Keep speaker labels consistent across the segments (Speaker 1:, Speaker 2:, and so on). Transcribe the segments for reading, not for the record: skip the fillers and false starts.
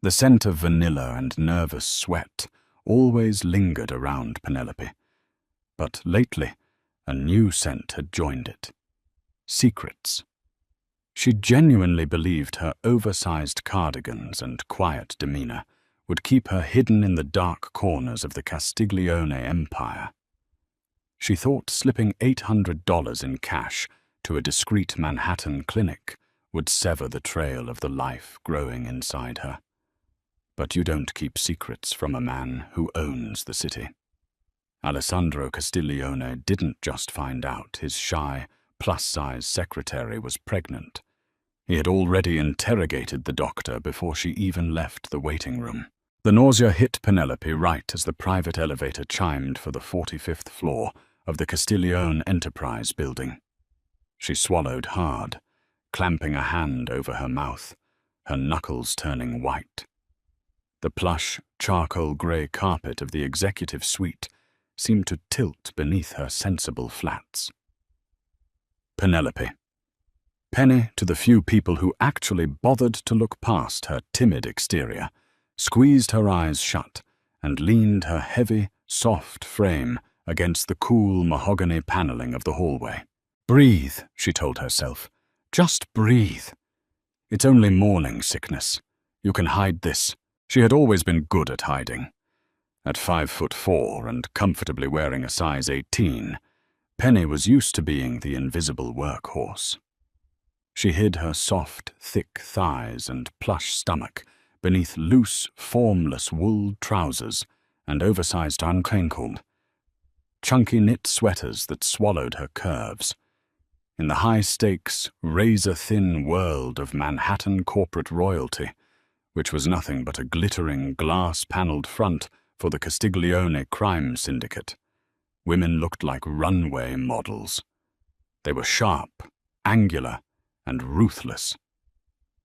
Speaker 1: The scent of vanilla and nervous sweat always lingered around Penelope, but lately a new scent had joined it. Secrets. She genuinely believed her oversized cardigans and quiet demeanor would keep her hidden in the dark corners of the Castiglione empire. She thought slipping $800 in cash to a discreet Manhattan clinic would sever the trail of the life growing inside her. But you don't keep secrets from a man who owns the city. Alessandro Castiglione didn't just find out his shy, plus-size secretary was pregnant. He had already interrogated the doctor before she even left the waiting room. The nausea hit Penelope right as the private elevator chimed for the 45th floor of the Castiglione Enterprise building. She swallowed hard, clamping a hand over her mouth, her knuckles turning white. The plush, charcoal-grey carpet of the executive suite seemed to tilt beneath her sensible flats. Penelope. Penny, to the few people who actually bothered to look past her timid exterior, squeezed her eyes shut and leaned her heavy, soft frame against the cool mahogany paneling of the hallway. Breathe, she told herself. Just breathe. It's only morning sickness. You can hide this. She had always been good at hiding. At 5'4" and comfortably wearing a size 18, Penny was used to being the invisible workhorse. She hid her soft, thick thighs and plush stomach beneath loose, formless wool trousers and oversized uncrinkled, chunky knit sweaters that swallowed her curves. In the high-stakes, razor-thin world of Manhattan corporate royalty, which was nothing but a glittering, glass-paneled front for the Castiglione crime syndicate, women looked like runway models. They were sharp, angular, and ruthless.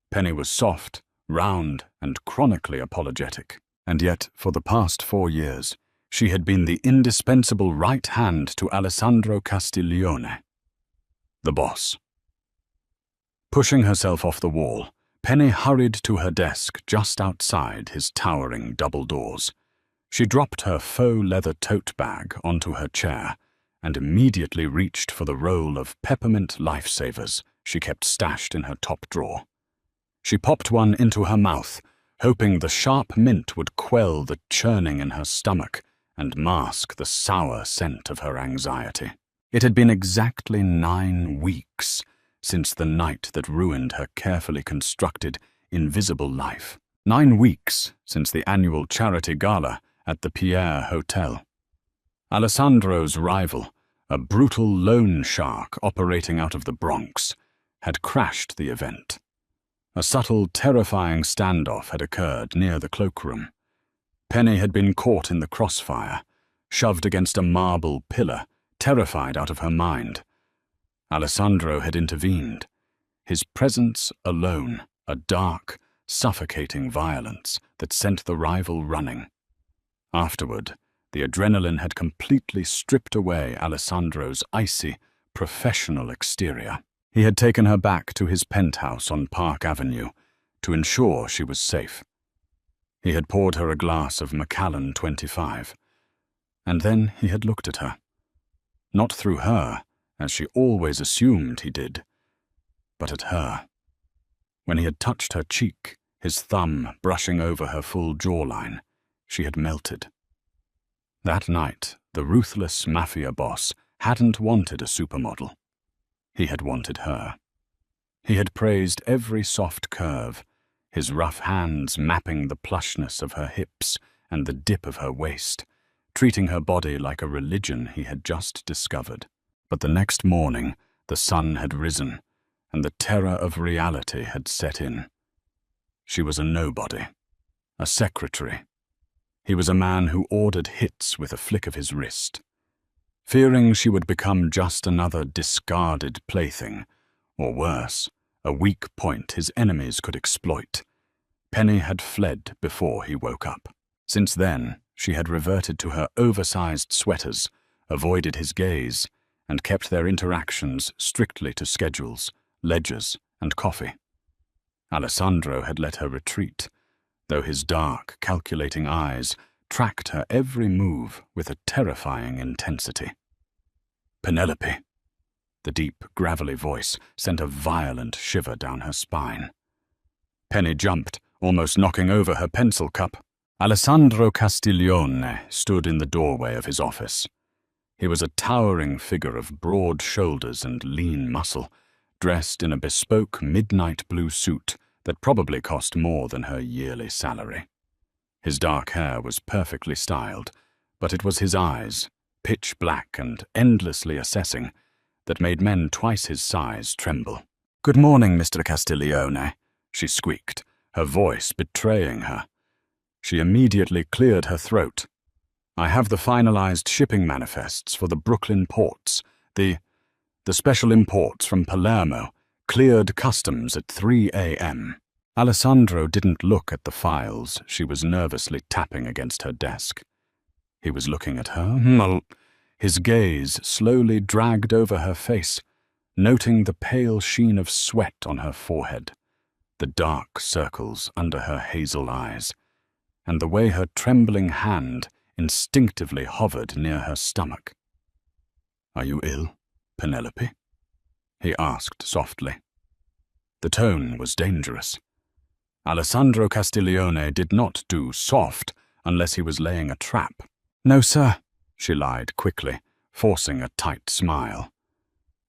Speaker 1: Penny was soft, round, and chronically apologetic, and yet, for the past 4 years, she had been the indispensable right hand to Alessandro Castiglione, the boss. Pushing herself off the wall, Penny hurried to her desk just outside his towering double doors. She dropped her faux leather tote bag onto her chair and immediately reached for the roll of peppermint lifesavers she kept stashed in her top drawer. She popped one into her mouth, hoping the sharp mint would quell the churning in her stomach and mask the sour scent of her anxiety. It had been exactly 9 weeks since the night that ruined her carefully constructed, invisible life. 9 weeks since the annual charity gala at the Pierre Hotel. Alessandro's rival, a brutal loan shark operating out of the Bronx, had crashed the event. A subtle, terrifying standoff had occurred near the cloakroom. Penny had been caught in the crossfire, shoved against a marble pillar, terrified out of her mind. Alessandro had intervened, his presence alone a dark, suffocating violence that sent the rival running. Afterward, the adrenaline had completely stripped away Alessandro's icy, professional exterior. He had taken her back to his penthouse on Park Avenue to ensure she was safe. He had poured her a glass of Macallan 25, and then he had looked at her. Not through her, as she always assumed he did, but at her. When he had touched her cheek, his thumb brushing over her full jawline, she had melted. That night, the ruthless Mafia boss hadn't wanted a supermodel. He had wanted her. He had praised every soft curve, his rough hands mapping the plushness of her hips and the dip of her waist, treating her body like a religion he had just discovered. But the next morning, the sun had risen, and the terror of reality had set in. She was a nobody, a secretary. He was a man who ordered hits with a flick of his wrist. Fearing she would become just another discarded plaything, or worse, a weak point his enemies could exploit, Penny had fled before he woke up. Since then, she had reverted to her oversized sweaters, avoided his gaze, and kept their interactions strictly to schedules, ledgers, and coffee. Alessandro had let her retreat, though his dark, calculating eyes tracked her every move with a terrifying intensity. "Penelope." The deep, gravelly voice sent a violent shiver down her spine. Penny jumped, almost knocking over her pencil cup. Alessandro Castiglione stood in the doorway of his office. He was a towering figure of broad shoulders and lean muscle, dressed in a bespoke midnight blue suit that probably cost more than her yearly salary. His dark hair was perfectly styled, but it was his eyes, pitch black and endlessly assessing, that made men twice his size tremble. "Good morning, Mr. Castiglione," she squeaked, her voice betraying her. She immediately cleared her throat. "I have the finalized shipping manifests for the Brooklyn ports. The special imports from Palermo cleared customs at 3 a.m. Alessandro didn't look at the files she was nervously tapping against her desk. He was looking at her. His gaze slowly dragged over her face, noting the pale sheen of sweat on her forehead, the dark circles under her hazel eyes, and the way her trembling hand instinctively hovered near her stomach. "Are you ill, Penelope?" he asked softly. The tone was dangerous. Alessandro Castiglione did not do soft unless he was laying a trap. "No, sir," she lied quickly, forcing a tight smile.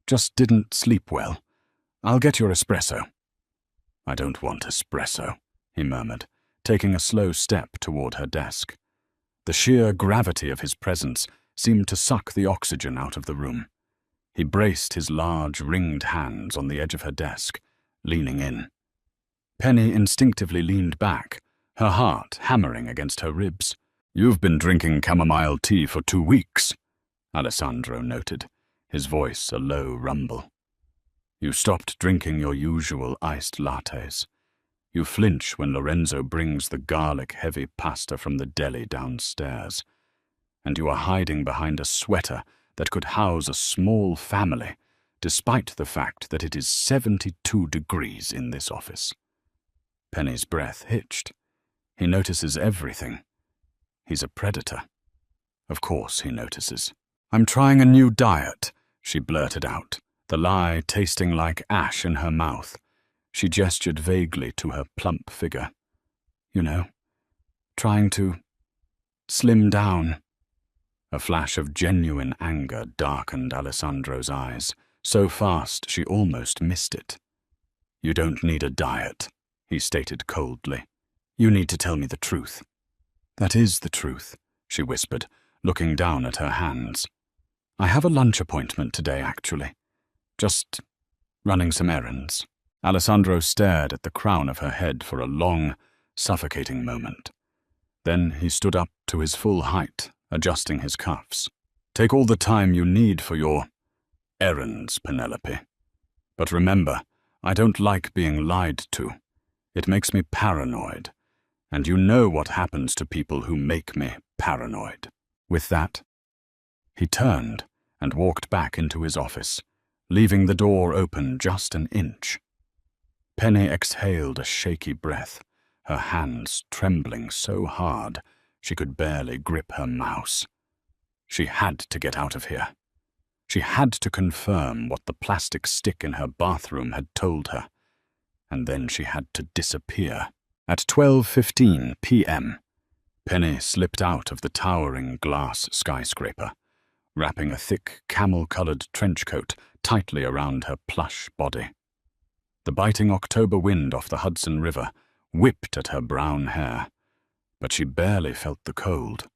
Speaker 1: "Just didn't sleep well. I'll get your espresso." "I don't want espresso," he murmured, taking a slow step toward her desk. The sheer gravity of his presence seemed to suck the oxygen out of the room. He braced his large, ringed hands on the edge of her desk, leaning in. Penny instinctively leaned back, her heart hammering against her ribs. "You've been drinking chamomile tea for 2 weeks," Alessandro noted, his voice a low rumble. "You stopped drinking your usual iced lattes. You flinch when Lorenzo brings the garlic-heavy pasta from the deli downstairs. And you are hiding behind a sweater that could house a small family, despite the fact that it is 72 degrees in this office." Penny's breath hitched. He notices everything. He's a predator. Of course he notices. "I'm trying a new diet," she blurted out, the lie tasting like ash in her mouth. She gestured vaguely to her plump figure. "You know, trying to slim down." A flash of genuine anger darkened Alessandro's eyes, so fast she almost missed it. "You don't need a diet," he stated coldly. "You need to tell me the truth." "That is the truth," she whispered, looking down at her hands. "I have a lunch appointment today, actually. Just running some errands." Alessandro stared at the crown of her head for a long, suffocating moment. Then he stood up to his full height, adjusting his cuffs. "Take all the time you need for your errands, Penelope. But remember, I don't like being lied to. It makes me paranoid. And you know what happens to people who make me paranoid." With that, he turned and walked back into his office, leaving the door open just an inch. Penny exhaled a shaky breath, her hands trembling so hard she could barely grip her mouse. She had to get out of here. She had to confirm what the plastic stick in her bathroom had told her, and then she had to disappear. At 12:15 p.m., Penny slipped out of the towering glass skyscraper, wrapping a thick camel-colored trench coat tightly around her plush body. The biting October wind off the Hudson River whipped at her brown hair, but she barely felt the cold.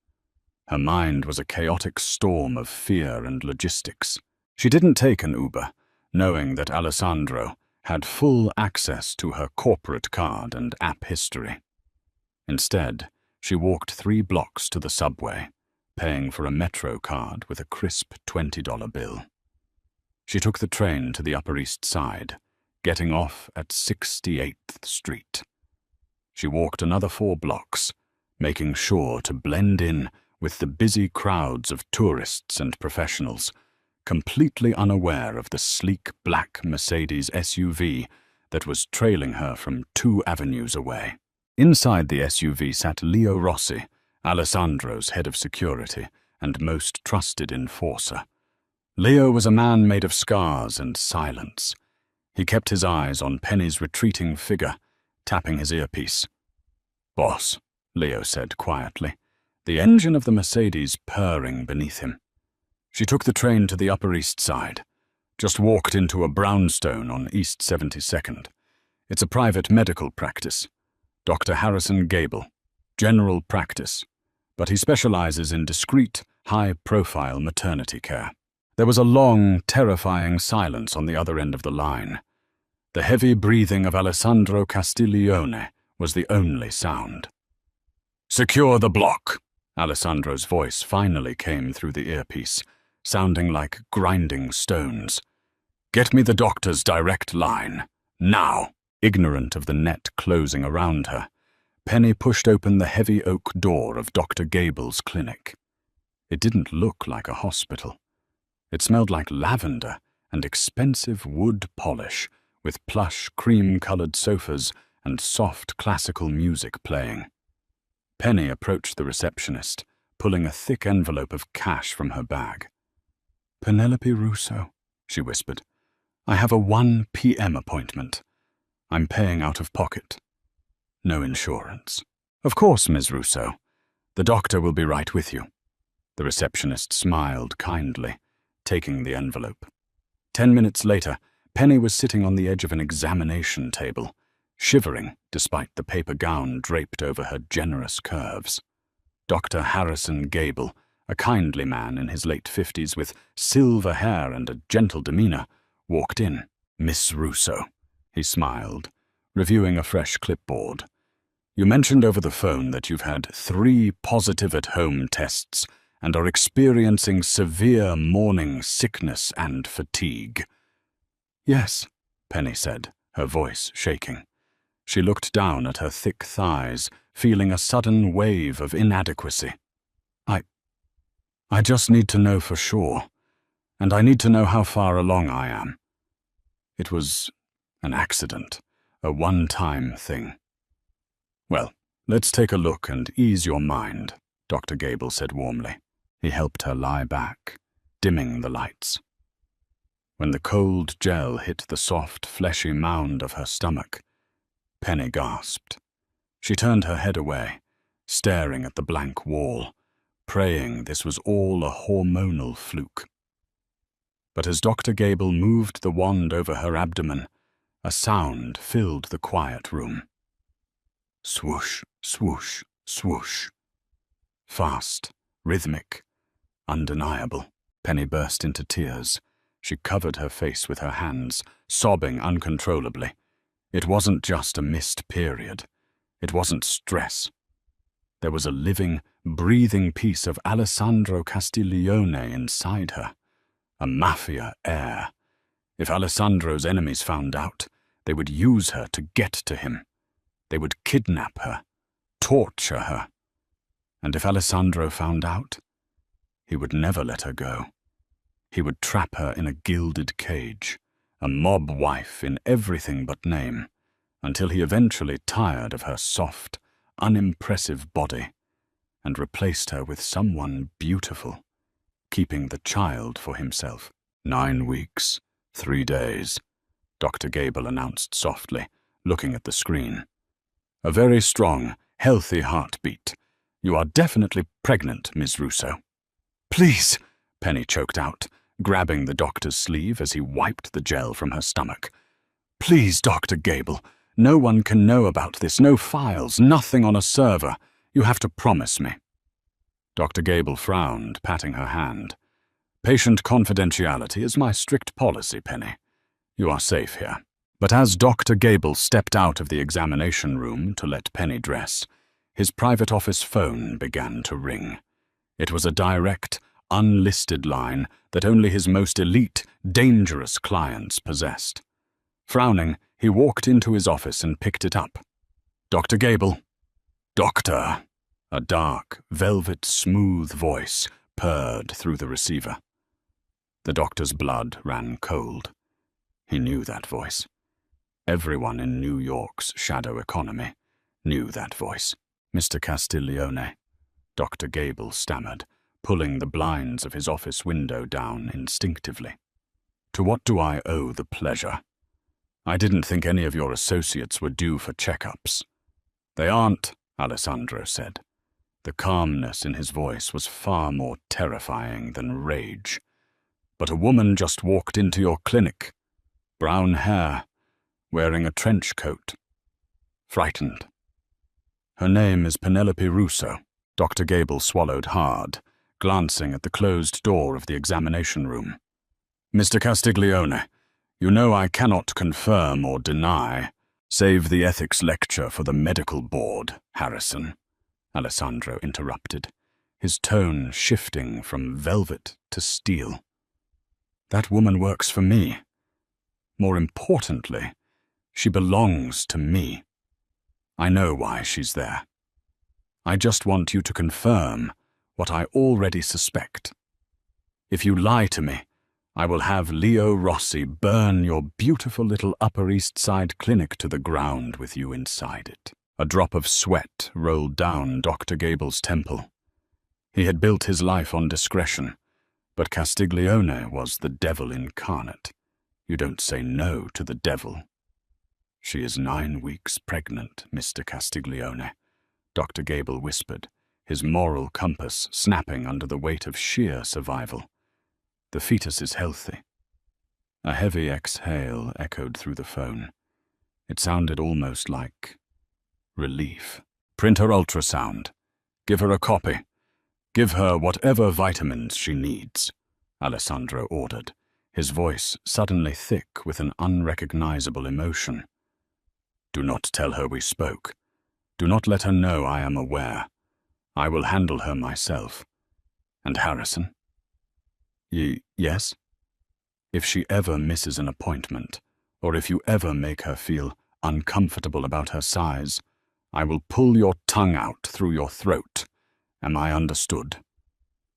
Speaker 1: Her mind was a chaotic storm of fear and logistics. She didn't take an Uber, knowing that Alessandro had full access to her corporate card and app history. Instead, she walked 3 blocks to the subway, paying for a Metro card with a crisp $20 bill. She took the train to the Upper East Side, getting off at 68th Street. She walked another 4 blocks, making sure to blend in with the busy crowds of tourists and professionals, completely unaware of the sleek black Mercedes SUV that was trailing her from 2 avenues away. Inside the SUV sat Leo Rossi, Alessandro's head of security and most trusted enforcer. Leo was a man made of scars and silence. He kept his eyes on Penny's retreating figure, tapping his earpiece. "Boss," Leo said quietly, the engine of the Mercedes purring beneath him. She took the train to the Upper East Side, just walked into a brownstone on East 72nd. It's a private medical practice. Dr. Harrison Gable, general practice, but he specializes in discreet, high-profile maternity care. There was a long, terrifying silence on the other end of the line. The heavy breathing of Alessandro Castiglione was the only sound. "Secure the block," Alessandro's voice finally came through the earpiece, sounding like grinding stones. "Get me the doctor's direct line, now." Ignorant of the net closing around her, Penny pushed open the heavy oak door of Dr. Gable's clinic. It didn't look like a hospital. It smelled like lavender and expensive wood polish, with plush, cream-colored sofas and soft classical music playing. Penny approached the receptionist, pulling a thick envelope of cash from her bag. "Penelope Russo," she whispered. "I have a 1 p.m. appointment. I'm paying out of pocket. No insurance." "Of course, Ms. Russo. The doctor will be right with you." The receptionist smiled kindly, taking the envelope. 10 minutes later, Penny was sitting on the edge of an examination table, shivering despite the paper gown draped over her generous curves. Dr. Harrison Gable, a kindly man in his late 50s with silver hair and a gentle demeanor, walked in. "Miss Russo," he smiled, reviewing a fresh clipboard. "You mentioned over the phone that you've had 3 positive at-home tests and are experiencing severe morning sickness and fatigue." "Yes," Penny said, her voice shaking. She looked down at her thick thighs, feeling a sudden wave of inadequacy. I just need to know for sure, and I need to know how far along I am. It was an accident, a one-time thing." "Well, let's take a look and ease your mind," Dr. Gable said warmly. He helped her lie back, dimming the lights. When the cold gel hit the soft, fleshy mound of her stomach, Penny gasped. She turned her head away, staring at the blank wall, praying this was all a hormonal fluke. But as Dr. Gable moved the wand over her abdomen, a sound filled the quiet room. Swoosh, swoosh, swoosh. Fast, rhythmic, undeniable. Penny burst into tears. She covered her face with her hands, sobbing uncontrollably. It wasn't just a missed period. It wasn't stress. There was a living, breathing piece of Alessandro Castiglione inside her. A Mafia heir. If Alessandro's enemies found out, they would use her to get to him. They would kidnap her, torture her. And if Alessandro found out, he would never let her go. He would trap her in a gilded cage, a mob wife in everything but name, until he eventually tired of her soft, unimpressive body and replaced her with someone beautiful, keeping the child for himself. 9 weeks, 3 days, Dr. Gable announced softly, looking at the screen. "A very strong, healthy heartbeat. You are definitely pregnant, Ms. Russo." "Please," Penny choked out, grabbing the doctor's sleeve as he wiped the gel from her stomach. "Please, Dr. Gable, no one can know about this, no files, nothing on a server. You have to promise me." Dr. Gable frowned, patting her hand. "Patient confidentiality is my strict policy, Penny. You are safe here." But as Dr. Gable stepped out of the examination room to let Penny dress, his private office phone began to ring. It was a direct, unlisted line that only his most elite, dangerous clients possessed. Frowning, he walked into his office and picked it up. "Dr. Gable." "Doctor." A dark, velvet, smooth voice purred through the receiver. The doctor's blood ran cold. He knew that voice. Everyone in New York's shadow economy, knew that voice. Mr. Castiglione, Dr. Gable stammered, pulling the blinds of his office window down instinctively. To what do I owe the pleasure? I didn't think any of your associates were due for checkups. They aren't, Alessandro said. The calmness in his voice was far more terrifying than rage. But a woman just walked into your clinic. Brown hair, wearing a trench coat. Frightened. Her name is Penelope Russo. Dr. Gable swallowed hard, glancing at the closed door of the examination room. Mr. Castiglione, you know I cannot confirm or deny. Save the ethics lecture for the medical board, Harrison, Alessandro interrupted, his tone shifting from velvet to steel. That woman works for me. More importantly, she belongs to me. I know why she's there. I just want you to confirm what I already suspect. If you lie to me, I will have Leo Rossi burn your beautiful little Upper East Side clinic to the ground with you inside it. A drop of sweat rolled down Dr. Gable's temple. He had built his life on discretion, but Castiglione was the devil incarnate. You don't say no to the devil. She is 9 weeks pregnant, Mr. Castiglione, Dr. Gable whispered, his moral compass snapping under the weight of sheer survival. The fetus is healthy. A heavy exhale echoed through the phone. It sounded almost like relief. Print her ultrasound. Give her a copy. Give her whatever vitamins she needs, Alessandro ordered, his voice suddenly thick with an unrecognizable emotion. Do not tell her we spoke. Do not let her know I am aware. I will handle her myself. And Harrison? Yes? If she ever misses an appointment, or if you ever make her feel uncomfortable about her size, I will pull your tongue out through your throat. Am I understood?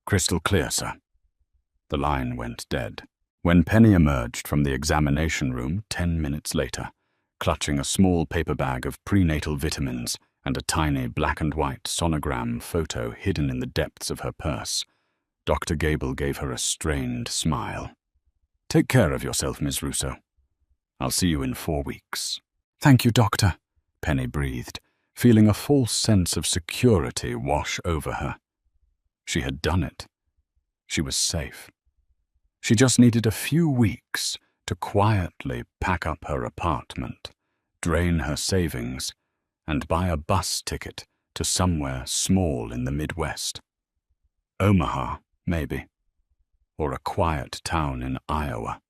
Speaker 1: Crystal clear, sir. The line went dead. When Penny emerged from the examination room 10 minutes later, clutching a small paper bag of prenatal vitamins and a tiny black and white sonogram photo hidden in the depths of her purse, Dr. Gable gave her a strained smile. Take care of yourself, Ms. Russo. I'll see you in 4 weeks. Thank you, Doctor, Penny breathed, feeling a false sense of security wash over her. She had done it. She was safe. She just needed a few weeks to quietly pack up her apartment, drain her savings, and buy a bus ticket to somewhere small in the Midwest. Omaha, maybe, or a quiet town in Iowa.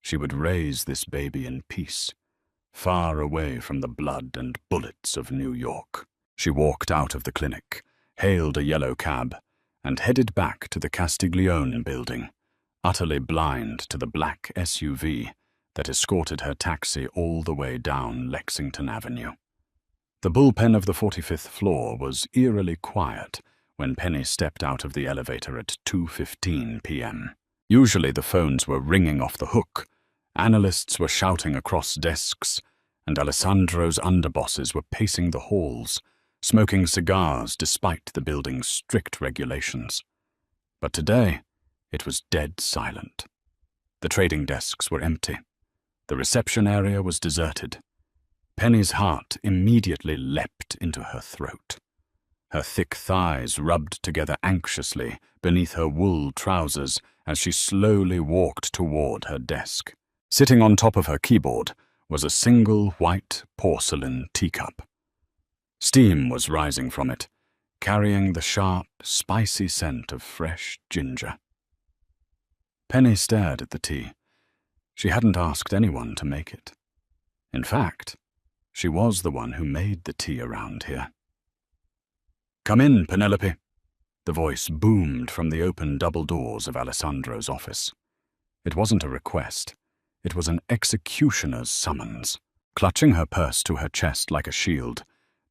Speaker 1: She would raise this baby in peace, far away from the blood and bullets of New York. She walked out of the clinic, hailed a yellow cab, and headed back to the Castiglione building, utterly blind to the black SUV that escorted her taxi all the way down Lexington Avenue. The bullpen of the 45th floor was eerily quiet when Penny stepped out of the elevator at 2:15 p.m. Usually the phones were ringing off the hook, analysts were shouting across desks, and Alessandro's underbosses were pacing the halls, smoking cigars despite the building's strict regulations. But today, it was dead silent. The trading desks were empty. The reception area was deserted. Penny's heart immediately leapt into her throat. Her thick thighs rubbed together anxiously beneath her wool trousers as she slowly walked toward her desk. Sitting on top of her keyboard was a single white porcelain teacup. Steam was rising from it, carrying the sharp, spicy scent of fresh ginger. Penny stared at the tea. She hadn't asked anyone to make it. In fact, she was the one who made the tea around here. Come in, Penelope. The voice boomed from the open double doors of Alessandro's office. It wasn't a request. It was an executioner's summons. Clutching her purse to her chest like a shield,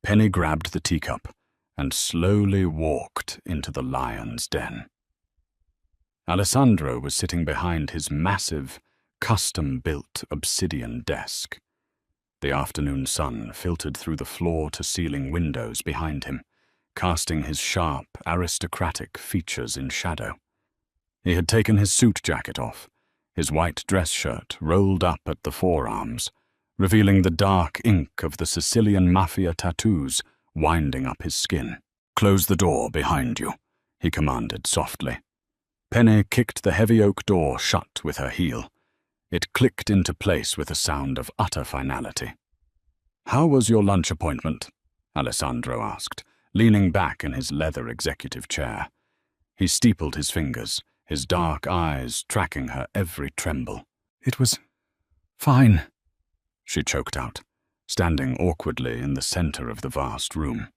Speaker 1: Penny grabbed the teacup and slowly walked into the lion's den. Alessandro was sitting behind his massive, custom-built obsidian desk. The afternoon sun filtered through the floor-to-ceiling windows behind him, casting his sharp, aristocratic features in shadow. He had taken his suit jacket off, his white dress shirt rolled up at the forearms, revealing the dark ink of the Sicilian Mafia tattoos winding up his skin. "Close the door behind you," he commanded softly. Penny kicked the heavy oak door shut with her heel. It clicked into place with a sound of utter finality. "How was your lunch appointment?" Alessandro asked, leaning back in his leather executive chair. He steepled his fingers, his dark eyes tracking her every tremble. "It was fine," she choked out, standing awkwardly in the center of the vast room.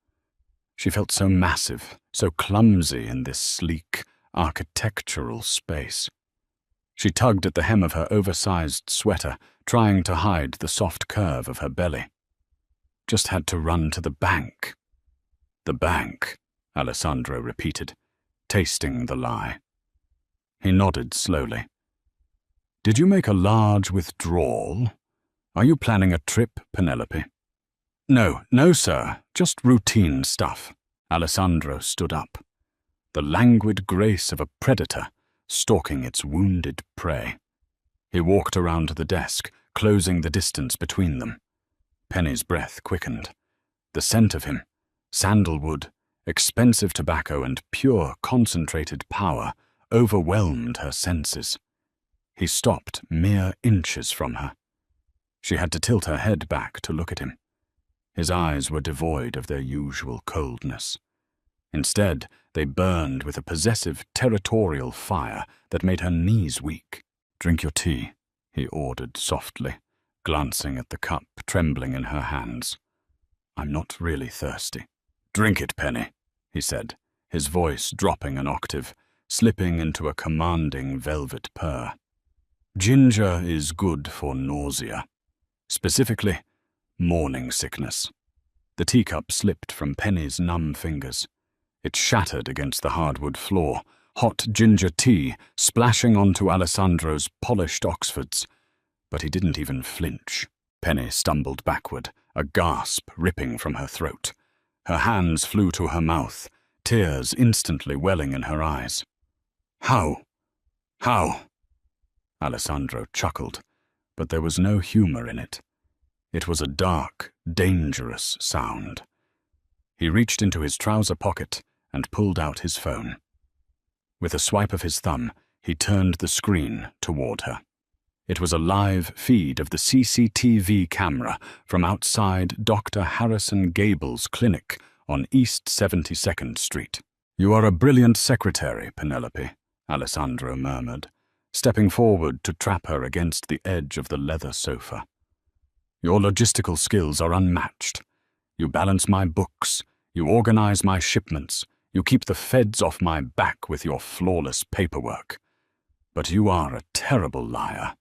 Speaker 1: She felt so massive, so clumsy in this sleek, architectural space. She tugged at the hem of her oversized sweater, trying to hide the soft curve of her belly. "Just had to run to the bank." "The bank," Alessandro repeated, tasting the lie. He nodded slowly. "Did you make a large withdrawal? Are you planning a trip, Penelope?" No, sir. Just routine stuff." Alessandro stood up, the languid grace of a predator stalking its wounded prey. He walked around the desk, closing the distance between them. Penny's breath quickened. The scent of him, sandalwood, expensive tobacco, and pure, concentrated power overwhelmed her senses. He stopped mere inches from her. She had to tilt her head back to look at him. His eyes were devoid of their usual coldness. Instead, they burned with a possessive, territorial fire that made her knees weak. "Drink your tea," he ordered softly, glancing at the cup trembling in her hands. "I'm not really thirsty." "Drink it, Penny," he said, his voice dropping an octave, slipping into a commanding velvet purr. "Ginger is good for nausea. Specifically, morning sickness." The teacup slipped from Penny's numb fingers. It shattered against the hardwood floor, hot ginger tea splashing onto Alessandro's polished Oxfords. But he didn't even flinch. Penny stumbled backward, a gasp ripping from her throat. Her hands flew to her mouth, tears instantly welling in her eyes. How? Alessandro chuckled, but there was no humor in it. It was a dark, dangerous sound. He reached into his trouser pocket and pulled out his phone. With a swipe of his thumb, he turned the screen toward her. It was a live feed of the CCTV camera from outside Dr. Harrison Gable's clinic on East 72nd Street. "You are a brilliant secretary, Penelope," Alessandro murmured, stepping forward to trap her against the edge of the leather sofa. "Your logistical skills are unmatched. You balance my books, you organize my shipments, you keep the feds off my back with your flawless paperwork. But you are a terrible liar,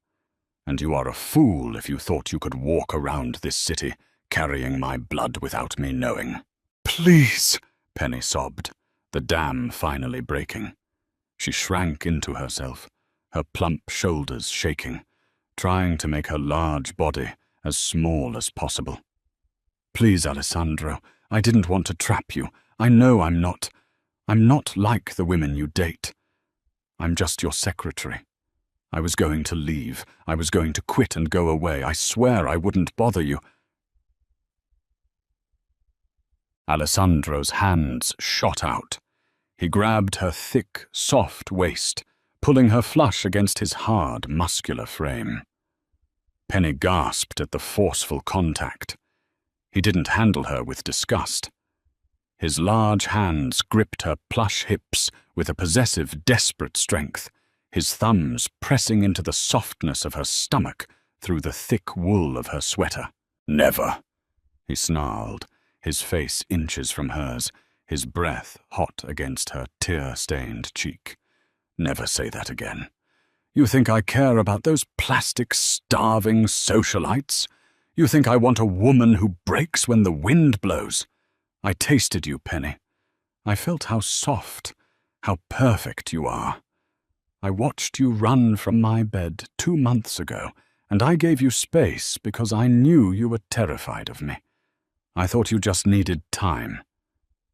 Speaker 1: and you are a fool if you thought you could walk around this city carrying my blood without me knowing." "Please," Penny sobbed, the dam finally breaking. She shrank into herself, her plump shoulders shaking, trying to make her large body as small as possible. "Please, Alessandro, I didn't want to trap you. I know I'm not like the women you date. I'm just your secretary. I was going to leave. I was going to quit and go away. I swear I wouldn't bother you." Alessandro's hands shot out. He grabbed her thick, soft waist, pulling her flush against his hard, muscular frame. Penny gasped at the forceful contact. He didn't handle her with disgust. His large hands gripped her plush hips with a possessive, desperate strength, his thumbs pressing into the softness of her stomach through the thick wool of her sweater. "Never," he snarled, his face inches from hers, his breath hot against her tear-stained cheek. "Never say that again. You think I care about those plastic, starving socialites? You think I want a woman who breaks when the wind blows? I tasted you, Penny. I felt how soft, how perfect you are. I watched you run from my bed 2 months ago, And I gave you space because I knew you were terrified of me. I thought you just needed time.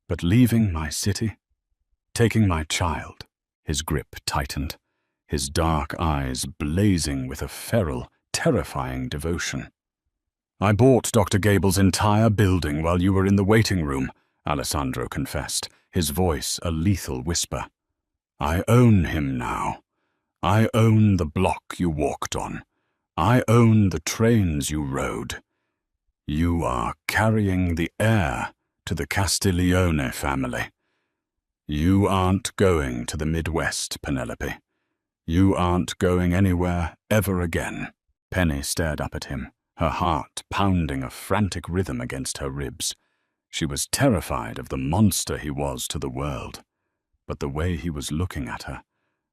Speaker 1: But leaving my city, taking my child," his grip tightened, his dark eyes blazing with a feral, terrifying devotion. "I bought Dr. Gable's entire building while you were in the waiting room," Alessandro confessed, his voice a lethal whisper. "I own him now. I own the block you walked on. I own the trains you rode. You are carrying the heir to the Castiglione family. You aren't going to the Midwest, Penelope. You aren't going anywhere ever again." Penny stared up at him, her heart pounding a frantic rhythm against her ribs. She was terrified of the monster he was to the world, but the way he was looking at her,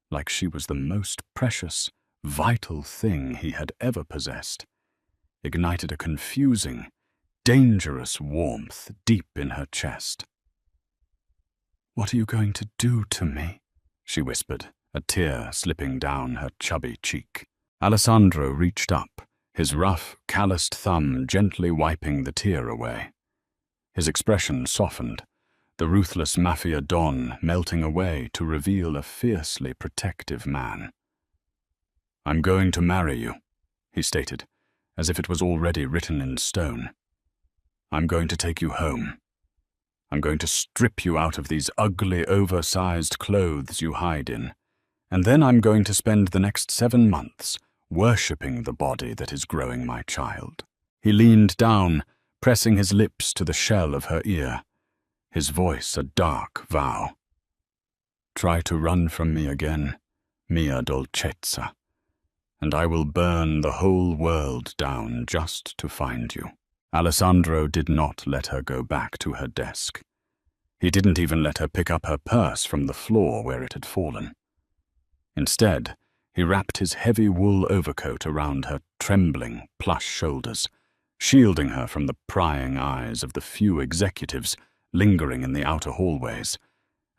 Speaker 1: like she was the most precious, vital thing he had ever possessed, ignited a confusing, dangerous warmth deep in her chest. "What are you going to do to me?" she whispered, a tear slipping down her chubby cheek. Alessandro reached up, his rough, calloused thumb gently wiping the tear away. His expression softened, the ruthless Mafia Don melting away to reveal a fiercely protective man. "I'm going to marry you," he stated, as if it was already written in stone. "I'm going to take you home. I'm going to strip you out of these ugly, oversized clothes you hide in, and then I'm going to spend the next 7 months worshipping the body that is growing my child." He leaned down, pressing his lips to the shell of her ear, his voice a dark vow. "Try to run from me again, mia dolcezza, and I will burn the whole world down just to find you." Alessandro did not let her go back to her desk. He didn't even let her pick up her purse from the floor where it had fallen. Instead, he wrapped his heavy wool overcoat around her trembling, plush shoulders, shielding her from the prying eyes of the few executives lingering in the outer hallways,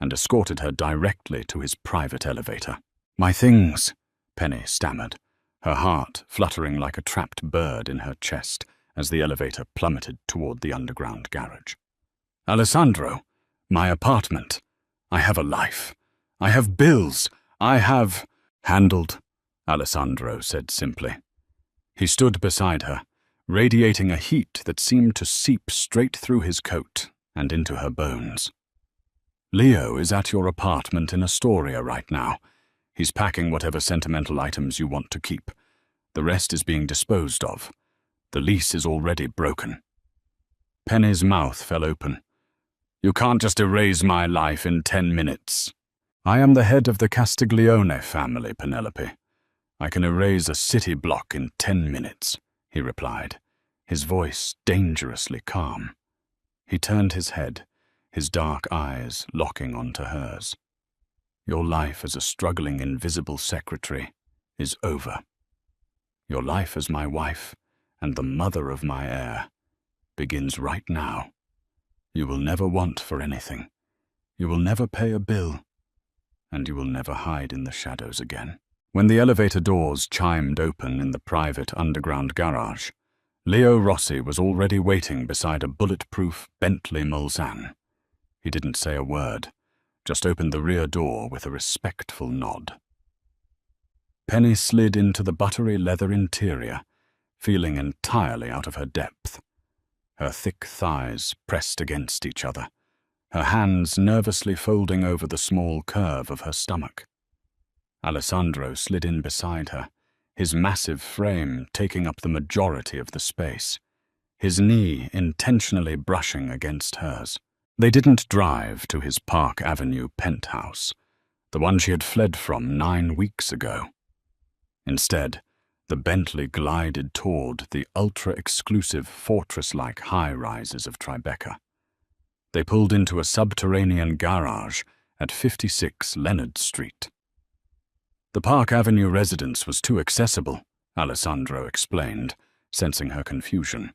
Speaker 1: and escorted her directly to his private elevator. "My things," Penny stammered, her heart fluttering like a trapped bird in her chest as the elevator plummeted toward the underground garage. "Alessandro, my apartment. I have a life. I have bills. I have—" "Handled," Alessandro said simply. He stood beside her, radiating a heat that seemed to seep straight through his coat and into her bones. "Leo is at your apartment in Astoria right now. He's packing whatever sentimental items you want to keep. The rest is being disposed of. The lease is already broken." Penny's mouth fell open. "You can't just erase my life in 10 minutes. I am the head of the Castiglione family, Penelope. I can erase a city block in 10 minutes, he replied, his voice dangerously calm. He turned his head, his dark eyes locking onto hers. Your life as a struggling invisible secretary is over. Your life as my wife and the mother of my heir begins right now. You will never want for anything. You will never pay a bill. And you will never hide in the shadows again." When the elevator doors chimed open in the private underground garage, Leo Rossi was already waiting beside a bulletproof Bentley Mulsanne. He didn't say a word, just opened the rear door with a respectful nod. Penny slid into the buttery leather interior, feeling entirely out of her depth. Her thick thighs pressed against each other, her hands nervously folding over the small curve of her stomach. Alessandro slid in beside her, his massive frame taking up the majority of the space, his knee intentionally brushing against hers. They didn't drive to his Park Avenue penthouse, the one she had fled from 9 weeks ago. Instead, the Bentley glided toward the ultra-exclusive fortress-like high-rises of Tribeca. They pulled into a subterranean garage at 56 Leonard Street. The Park Avenue residence was too accessible, Alessandro explained, sensing her confusion.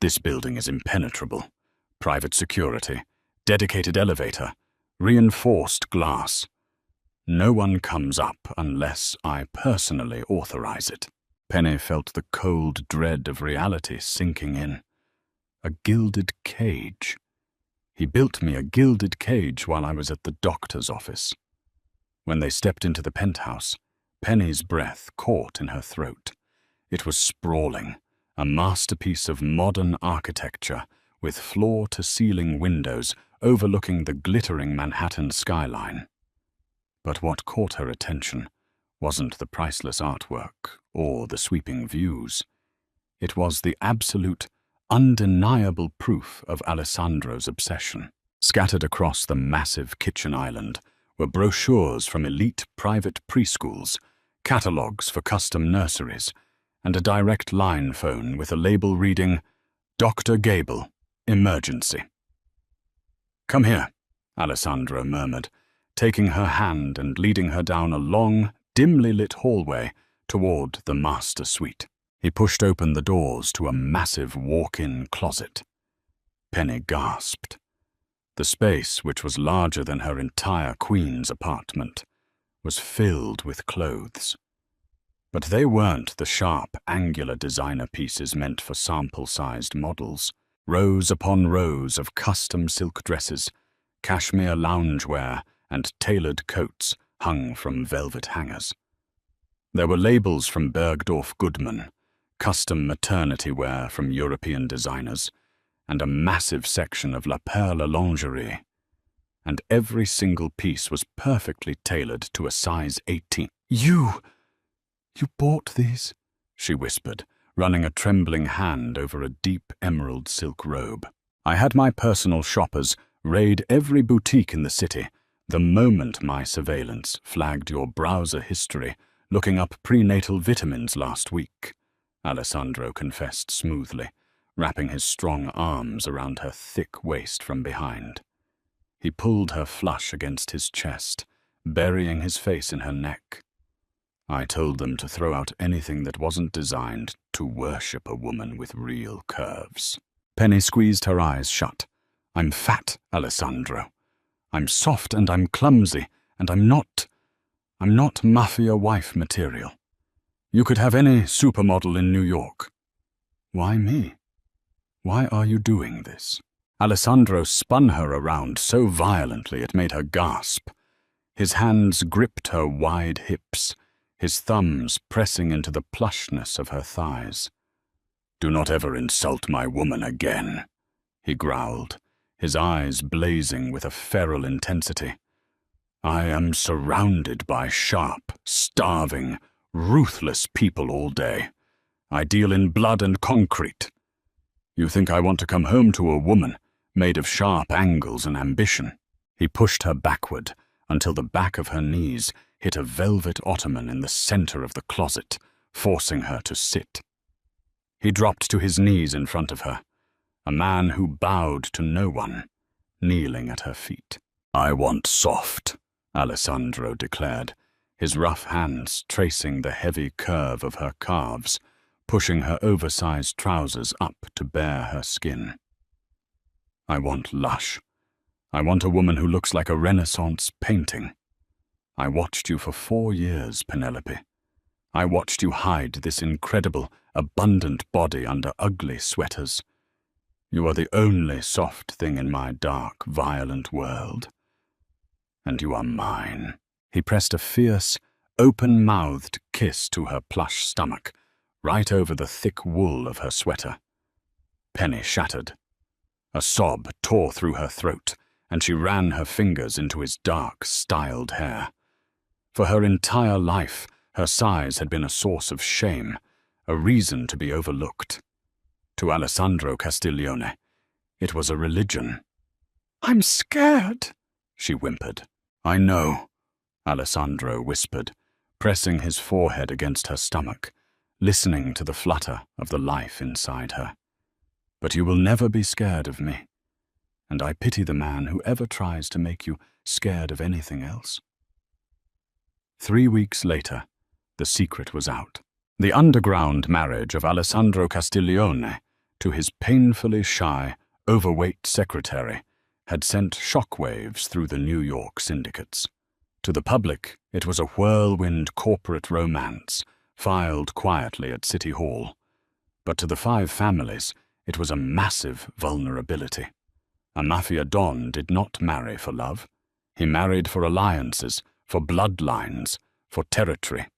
Speaker 1: This building is impenetrable. Private security, dedicated elevator, reinforced glass. No one comes up unless I personally authorize it. Penny felt the cold dread of reality sinking in. A gilded cage. He built me a gilded cage while I was at the doctor's office. When they stepped into the penthouse, Penny's breath caught in her throat. It was sprawling, a masterpiece of modern architecture, with floor-to-ceiling windows overlooking the glittering Manhattan skyline. But what caught her attention wasn't the priceless artwork or the sweeping views. It was the absolute, undeniable proof of Alessandro's obsession. Scattered across the massive kitchen island were brochures from elite private preschools, catalogues for custom nurseries, and a direct line phone with a label reading, "Dr. Gable, Emergency." "Come here," Alessandro murmured, taking her hand and leading her down a long, dimly lit hallway toward the master suite. He pushed open the doors to a massive walk-in closet. Penny gasped. The space, which was larger than her entire queen's apartment, was filled with clothes. But they weren't the sharp, angular designer pieces meant for sample-sized models. Rows upon rows of custom silk dresses, cashmere loungewear, and tailored coats hung from velvet hangers. There were labels from Bergdorf Goodman, custom maternity wear from European designers, and a massive section of La Perle lingerie. And every single piece was perfectly tailored to a size 18. You bought these?" she whispered, running a trembling hand over a deep emerald silk robe. "I had my personal shoppers raid every boutique in the city the moment my surveillance flagged your browser history looking up prenatal vitamins last week," Alessandro confessed smoothly, wrapping his strong arms around her thick waist from behind. He pulled her flush against his chest, burying his face in her neck. "I told them to throw out anything that wasn't designed to worship a woman with real curves." Penny squeezed her eyes shut. "I'm fat, Alessandro. I'm soft and I'm clumsy, and I'm not Mafia wife material. You could have any supermodel in New York." "Why me? Why are you doing this?" Alessandro spun her around so violently it made her gasp. His hands gripped her wide hips, his thumbs pressing into the plushness of her thighs. "Do not ever insult my woman again," he growled, his eyes blazing with a feral intensity. "I am surrounded by sharp, starving, ruthless people all day. I deal in blood and concrete. You think I want to come home to a woman made of sharp angles and ambition?" He pushed her backward until the back of her knees hit a velvet ottoman in the center of the closet, forcing her to sit. He dropped to his knees in front of her, a man who bowed to no one, kneeling at her feet. "I want soft," Alessandro declared, his rough hands tracing the heavy curve of her calves, pushing her oversized trousers up to bare her skin. "I want lush. I want a woman who looks like a Renaissance painting. I watched you for 4 years, Penelope. I watched you hide this incredible, abundant body under ugly sweaters. You are the only soft thing in my dark, violent world. And you are mine." He pressed a fierce, open-mouthed kiss to her plush stomach, right over the thick wool of her sweater. Penny shattered. A sob tore through her throat, and she ran her fingers into his dark, styled hair. For her entire life, her size had been a source of shame, a reason to be overlooked. To Alessandro Castiglione, it was a religion. "I'm scared," she whimpered. "I know," Alessandro whispered, pressing his forehead against her stomach, listening to the flutter of the life inside her. "But you will never be scared of me, and I pity the man who ever tries to make you scared of anything else." 3 weeks later, the secret was out. The underground marriage of Alessandro Castiglione to his painfully shy, overweight secretary had sent shockwaves through the New York syndicates. To the public, it was a whirlwind corporate romance, filed quietly at City Hall. But to the 5 families, it was a massive vulnerability. A Mafia Don did not marry for love. He married for alliances, for bloodlines, for territory.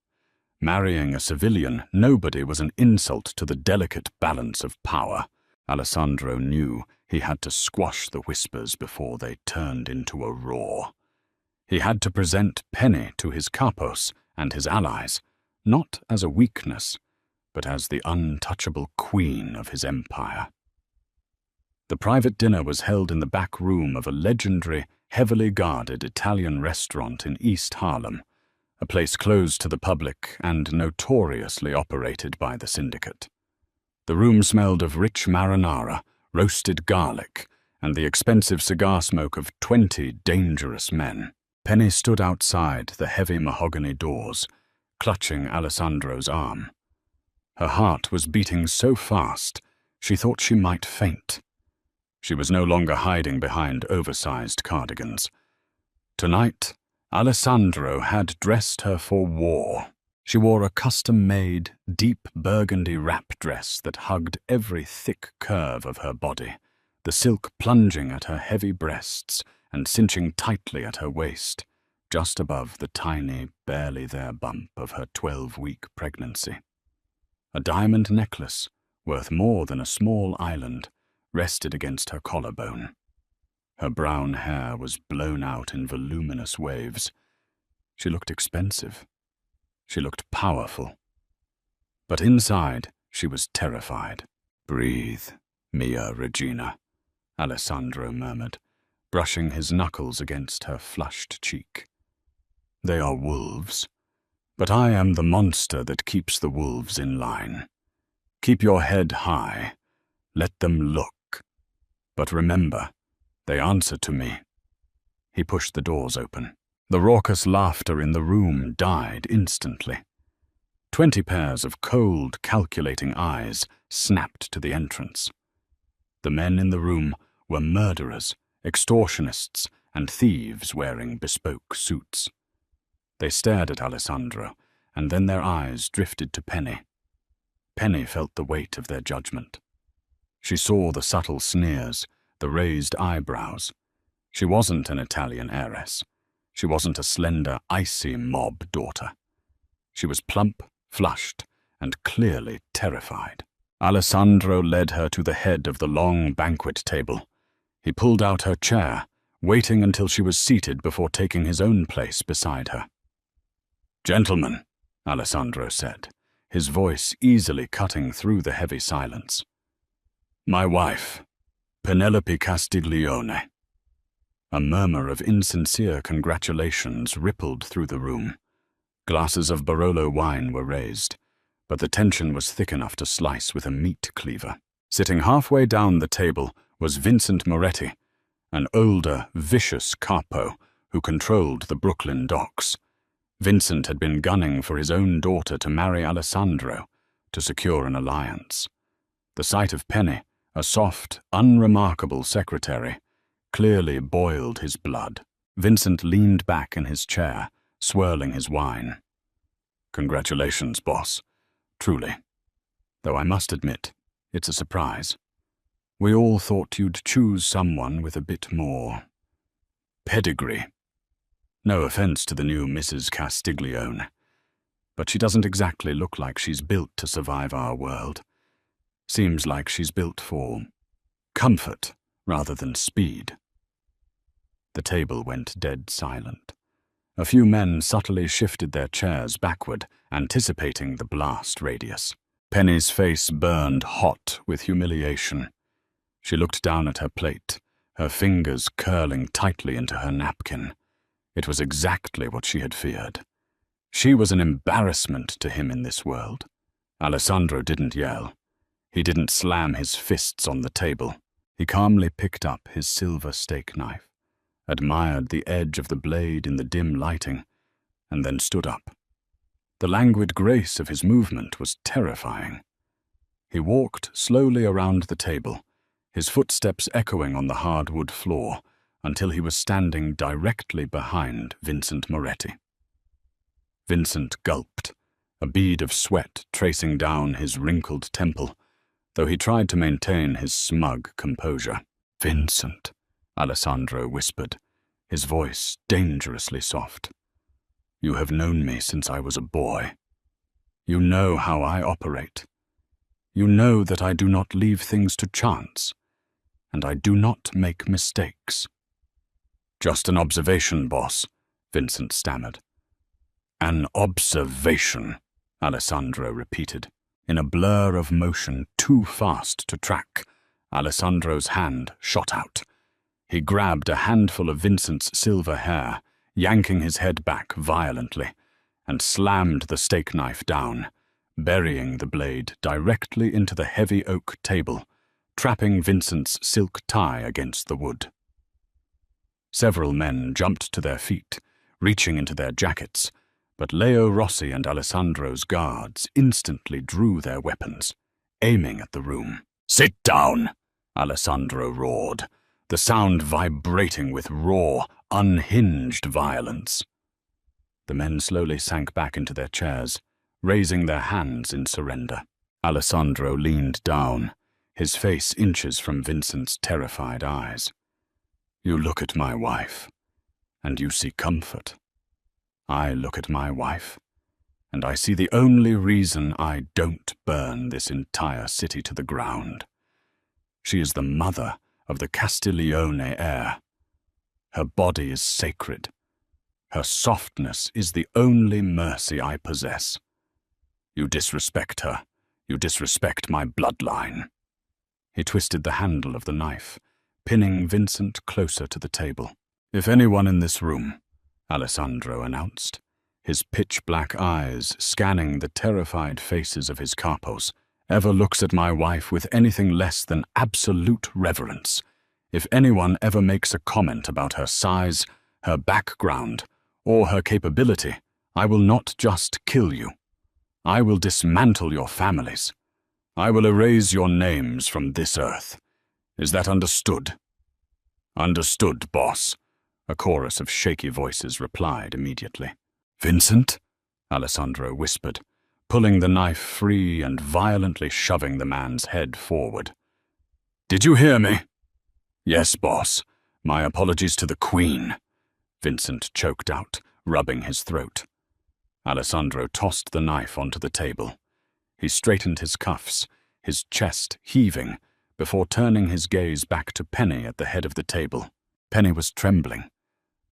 Speaker 1: Marrying a civilian, nobody was an insult to the delicate balance of power. Alessandro knew he had to squash the whispers before they turned into a roar. He had to present Penny to his capos and his allies, not as a weakness, but as the untouchable queen of his empire. The private dinner was held in the back room of a legendary, heavily guarded Italian restaurant in East Harlem, a place closed to the public and notoriously operated by the syndicate. The room smelled of rich marinara, roasted garlic, and the expensive cigar smoke of 20 dangerous men. Penny stood outside the heavy mahogany doors, clutching Alessandro's arm. Her heart was beating so fast, she thought she might faint. She was no longer hiding behind oversized cardigans. Tonight, Alessandro had dressed her for war. She wore a custom-made, deep burgundy wrap dress that hugged every thick curve of her body, the silk plunging at her heavy breasts and cinching tightly at her waist, just above the tiny, barely there bump of her 12-week pregnancy. A diamond necklace, worth more than a small island, rested against her collarbone. Her brown hair was blown out in voluminous waves. She looked expensive. She looked powerful. But inside, she was terrified. "Breathe, Mia Regina," Alessandro murmured, brushing his knuckles against her flushed cheek. "They are wolves, but I am the monster that keeps the wolves in line. Keep your head high. Let them look. But remember, they answer to me." He pushed the doors open. The raucous laughter in the room died instantly. 20 pairs of cold, calculating eyes snapped to the entrance. The men in the room were murderers, extortionists, and thieves wearing bespoke suits. They stared at Alessandro, and then their eyes drifted to Penny. Penny felt the weight of their judgment. She saw the subtle sneers, the raised eyebrows. She wasn't an Italian heiress. She wasn't a slender, icy mob daughter. She was plump, flushed, and clearly terrified. Alessandro led her to the head of the long banquet table. He pulled out her chair, waiting until she was seated before taking his own place beside her. "Gentlemen," Alessandro said, his voice easily cutting through the heavy silence. "My wife, Penelope Castiglione." A murmur of insincere congratulations rippled through the room. Glasses of Barolo wine were raised, but the tension was thick enough to slice with a meat cleaver. Sitting halfway down the table was Vincent Moretti, an older, vicious capo who controlled the Brooklyn docks. Vincent had been gunning for his own daughter to marry Alessandro, to secure an alliance. The sight of Penny, a soft, unremarkable secretary, clearly boiled his blood. Vincent leaned back in his chair, swirling his wine. "Congratulations, boss. Truly. Though I must admit, it's a surprise. We all thought you'd choose someone with a bit more pedigree. No offense to the new Mrs. Castiglione, but she doesn't exactly look like she's built to survive our world. Seems like she's built for comfort rather than speed." The table went dead silent. A few men subtly shifted their chairs backward, anticipating the blast radius. Penny's face burned hot with humiliation. She looked down at her plate, her fingers curling tightly into her napkin. It was exactly what she had feared. She was an embarrassment to him in this world. Alessandro didn't yell. He didn't slam his fists on the table. He calmly picked up his silver steak knife, admired the edge of the blade in the dim lighting, and then stood up. The languid grace of his movement was terrifying. He walked slowly around the table, his footsteps echoing on the hardwood floor, until he was standing directly behind Vincent Moretti. Vincent gulped, a bead of sweat tracing down his wrinkled temple, though he tried to maintain his smug composure. "Vincent," Alessandro whispered, his voice dangerously soft. "You have known me since I was a boy. You know how I operate. You know that I do not leave things to chance, and I do not make mistakes." "Just an observation, boss," Vincent stammered. "An observation," Alessandro repeated. In a blur of motion too fast to track, Alessandro's hand shot out. He grabbed a handful of Vincent's silver hair, yanking his head back violently, and slammed the steak knife down, burying the blade directly into the heavy oak table, trapping Vincent's silk tie against the wood. Several men jumped to their feet, reaching into their jackets, but Leo Rossi and Alessandro's guards instantly drew their weapons, aiming at the room. "Sit down!" Alessandro roared, the sound vibrating with raw, unhinged violence. The men slowly sank back into their chairs, raising their hands in surrender. Alessandro leaned down, his face inches from Vincent's terrified eyes. "You look at my wife, and you see comfort. I look at my wife, and I see the only reason I don't burn this entire city to the ground. She is the mother of the Castiglione heir. Her body is sacred. Her softness is the only mercy I possess. You disrespect her. You disrespect my bloodline." He twisted the handle of the knife, pinning Vincent closer to the table. "If anyone in this room," Alessandro announced, his pitch-black eyes scanning the terrified faces of his capos, "ever looks at my wife with anything less than absolute reverence, if anyone ever makes a comment about her size, her background, or her capability, I will not just kill you. I will dismantle your families. I will erase your names from this earth. Is that understood?" "Understood, boss," a chorus of shaky voices replied immediately. "Vincent?" Alessandro whispered, pulling the knife free and violently shoving the man's head forward. "Did you hear me?" "Yes, boss. My apologies to the Queen," Vincent choked out, rubbing his throat. Alessandro tossed the knife onto the table. He straightened his cuffs, his chest heaving, before turning his gaze back to Penny at the head of the table. Penny was trembling,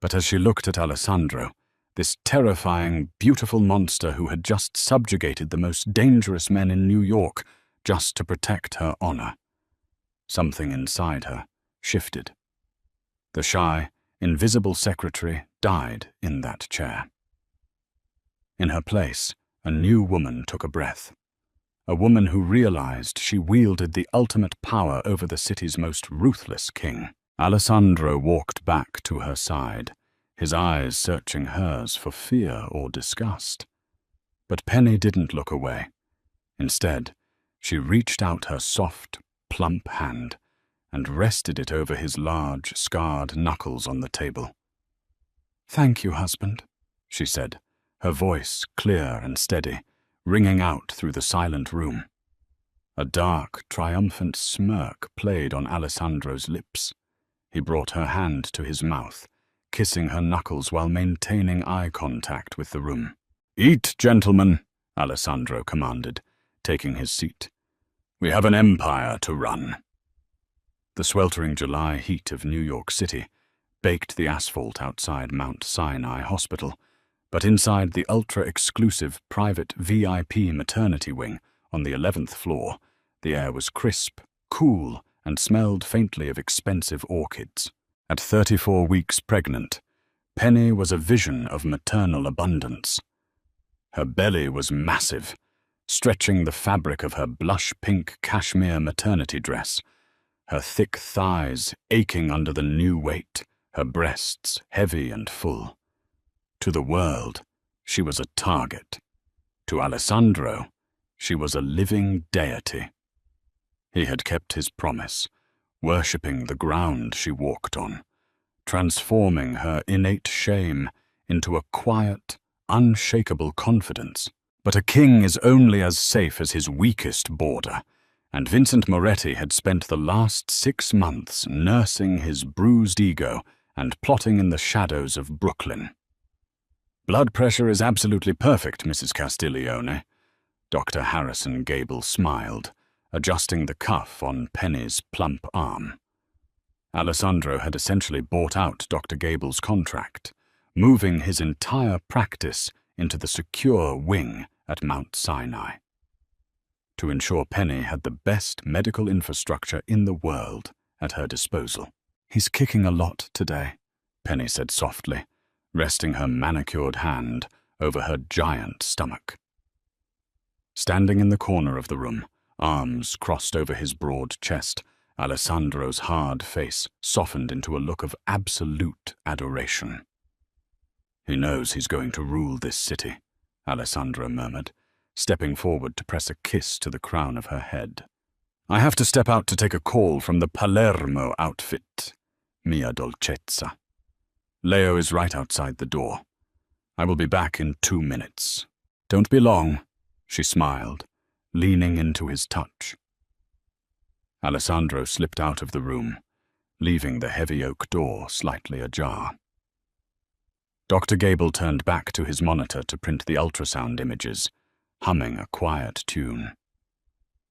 Speaker 1: but as she looked at Alessandro, this terrifying, beautiful monster who had just subjugated the most dangerous men in New York just to protect her honor, something inside her shifted. The shy, invisible secretary died in that chair. In her place, a new woman took a breath. A woman who realized she wielded the ultimate power over the city's most ruthless king. Alessandro walked back to her side, his eyes searching hers for fear or disgust. But Penny didn't look away. Instead, she reached out her soft, plump hand and rested it over his large, scarred knuckles on the table. "Thank you, husband," she said, her voice clear and steady, ringing out through the silent room. A dark, triumphant smirk played on Alessandro's lips. He brought her hand to his mouth, kissing her knuckles while maintaining eye contact with the room. "Eat, gentlemen," Alessandro commanded, taking his seat. "We have an empire to run." The sweltering July heat of New York City baked the asphalt outside Mount Sinai Hospital, but inside the ultra-exclusive private VIP maternity wing on the 11th floor, the air was crisp, cool, and smelled faintly of expensive orchids. At 34 weeks pregnant, Penny was a vision of maternal abundance. Her belly was massive, stretching the fabric of her blush-pink cashmere maternity dress, her thick thighs aching under the new weight, her breasts heavy and full. To the world, she was a target. To Alessandro, she was a living deity. He had kept his promise, worshipping the ground she walked on, transforming her innate shame into a quiet, unshakable confidence. But a king is only as safe as his weakest boarder, and Vincent Moretti had spent the last 6 months nursing his bruised ego and plotting in the shadows of Brooklyn. "Blood pressure is absolutely perfect, Mrs. Castiglione." Dr. Harrison Gable smiled, adjusting the cuff on Penny's plump arm. Alessandro had essentially bought out Dr. Gable's contract, moving his entire practice into the secure wing at Mount Sinai, to ensure Penny had the best medical infrastructure in the world at her disposal. "He's kicking a lot today," Penny said softly, resting her manicured hand over her giant stomach. Standing in the corner of the room, arms crossed over his broad chest, Alessandro's hard face softened into a look of absolute adoration. "He knows he's going to rule this city," Alessandro murmured, stepping forward to press a kiss to the crown of her head. "I have to step out to take a call from the Palermo outfit, mia dolcezza. Leo is right outside the door. I will be back in 2 minutes. Don't be long," she smiled, leaning into his touch. Alessandro slipped out of the room, leaving the heavy oak door slightly ajar. Dr. Gable turned back to his monitor to print the ultrasound images, humming a quiet tune.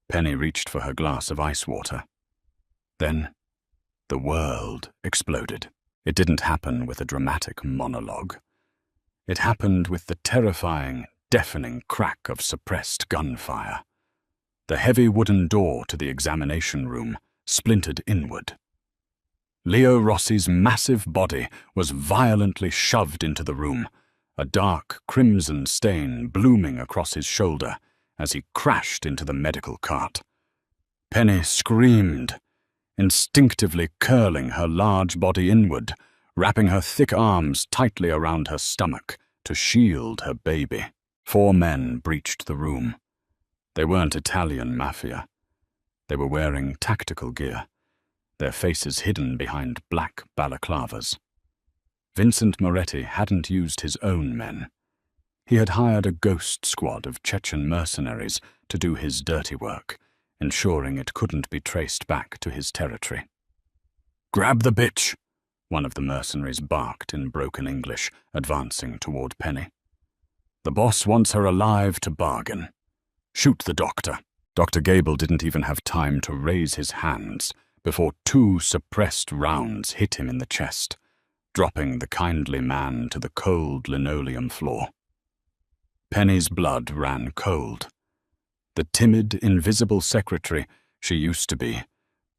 Speaker 1: Penny reached for her glass of ice water. Then, the world exploded. It didn't happen with a dramatic monologue. It happened with the terrifying, deafening crack of suppressed gunfire. The heavy wooden door to the examination room splintered inward. Leo Rossi's massive body was violently shoved into the room, a dark crimson stain blooming across his shoulder as he crashed into the medical cart. Penny screamed, instinctively curling her large body inward, wrapping her thick arms tightly around her stomach to shield her baby. 4 men breached the room. They weren't Italian Mafia. They were wearing tactical gear, their faces hidden behind black balaclavas. Vincent Moretti hadn't used his own men. He had hired a ghost squad of Chechen mercenaries to do his dirty work, ensuring it couldn't be traced back to his territory. "Grab the bitch," one of the mercenaries barked in broken English, advancing toward Penny. "The boss wants her alive to bargain. Shoot the doctor." Dr. Gable didn't even have time to raise his hands before 2 suppressed rounds hit him in the chest, dropping the kindly man to the cold linoleum floor. Penny's blood ran cold. The timid, invisible secretary she used to be